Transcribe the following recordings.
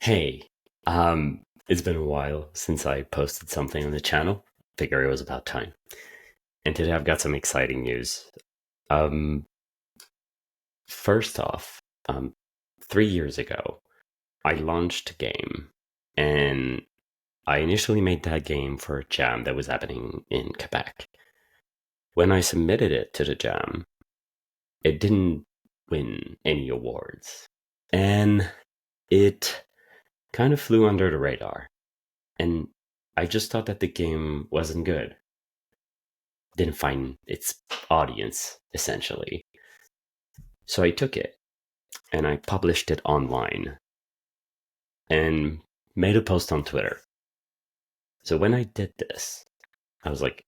Hey, it's been a while since I posted something on the channel. Figure it was about time. And today I've got some exciting news. Um, First off, 3 years ago, I launched a game, and I initially made that game for a jam that was happening in Quebec. When I submitted it to the jam, it didn't win any awards, and it kind of flew under the radar. And I just thought that the game wasn't good. Didn't find its audience, essentially. So I took it and I published it online and made a post on Twitter. So when I did this, I was like,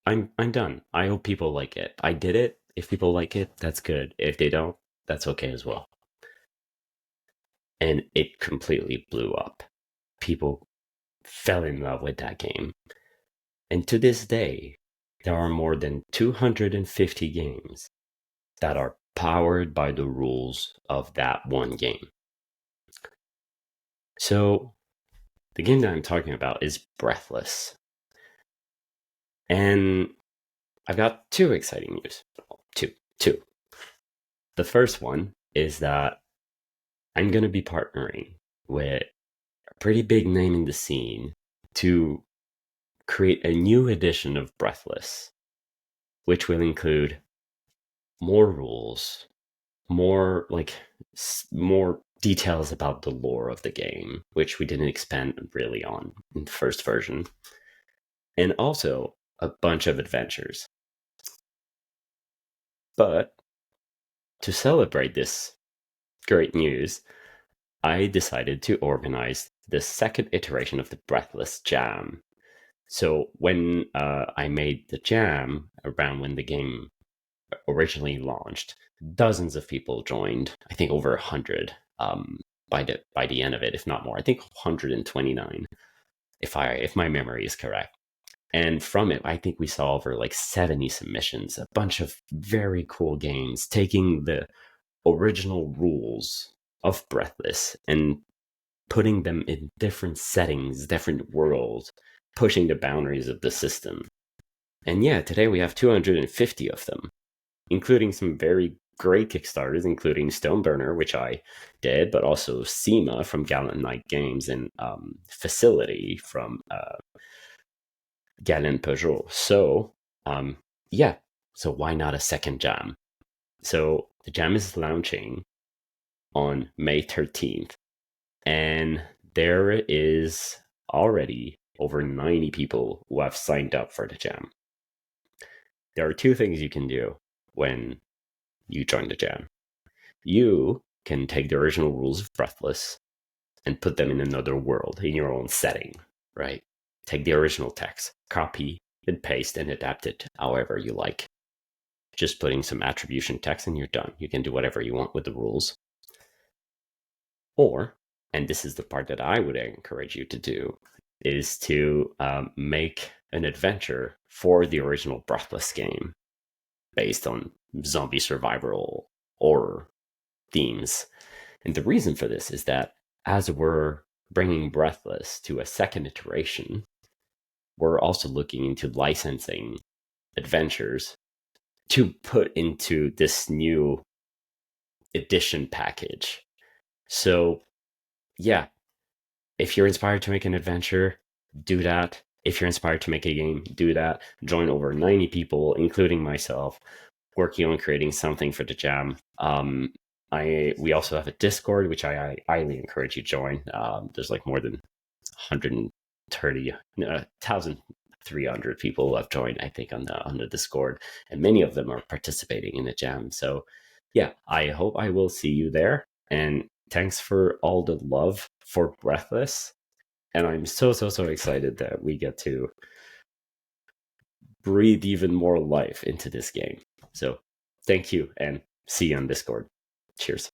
I'm done. I hope people like it. I did it. If people like it, that's good. If they don't, that's okay as well. And it completely blew up. People fell in love with that game. And to this day, there are more than 250 games that are powered by the rules of that one game. So, the game that I'm talking about is Breathless. And I've got two exciting news. Two. The first one is that I'm going to be partnering with a pretty big name in the scene to create a new edition of Breathless, which will include more rules, more details about the lore of the game, which we didn't expand really on in the first version, and also a bunch of adventures. But to celebrate this great news, I decided to organize the second iteration of the Breathless Jam. So when I made the jam around when the game originally launched, dozens of people joined. I think over 100 by the end of it, if not more. I think 129, if my memory is correct. And from it, I think we saw over like 70 submissions, a bunch of very cool games taking the original rules of Breathless and putting them in different settings, different worlds, pushing the boundaries of the system. And yeah, today we have 250 of them, including some very great Kickstarters, including Stoneburner, which I did, but also SEMA from Gallant Knight Games and Facility from Gallant Peugeot. So, yeah, so why not a second jam? So the jam is launching on May 13th, and there is already over 90 people who have signed up for the jam. There are two things you can do when you join the jam. You can take the original rules of Breathless and put them in another world, in your own setting, right? Take the original text, copy and paste and adapt it however you like. Just putting some attribution text and you're done. You can do whatever you want with the rules. Or, and this is the part that I would encourage you to do, is to make an adventure for the original Breathless game based on zombie survival horror themes. And the reason for this is that as we're bringing Breathless to a second iteration, we're also looking into licensing adventures to put into this new edition package. So, yeah, if you're inspired to make an adventure, do that. If you're inspired to make a game, do that. Join over 90 people, including myself, working on creating something for the jam. We also have a Discord, which I highly encourage you to join. There's like more than 130, 1,300 people who have joined, I think, on the Discord, and many of them are participating in the jam. So, yeah, I hope I will see you there. And thanks for all the love for Breathless. And I'm so excited that we get to breathe even more life into this game. So, thank you, and see you on Discord. Cheers.